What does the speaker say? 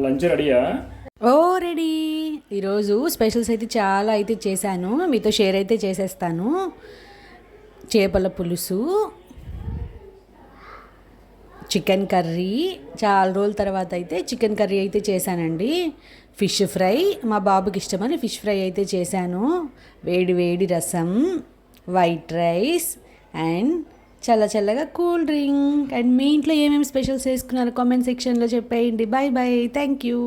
Lunch రెడీయా? ఓ ready. ఈరోజు specials అయితే చాలా అయితే చేశాను, మీతో షేర్ అయితే చేసేస్తాను. చేపల పులుసు, చికెన్ కర్రీ, చాలా రోజుల తర్వాత అయితే చికెన్ కర్రీ అయితే చేశానండి. ఫిష్ ఫ్రై, మా బాబుకి ఇష్టమని ఫిష్ ఫ్రై అయితే చేశాను. వేడి వేడి రసం, వైట్ రైస్ అండ్ చల్ల చల్లగా కూల్ డ్రింక్. అండ్ మీ ఇంట్లో ఏమేమి స్పెషల్స్ చేసుకున్నారో కామెంట్ సెక్షన్లో చెప్పేయండి. Bye bye, thank you.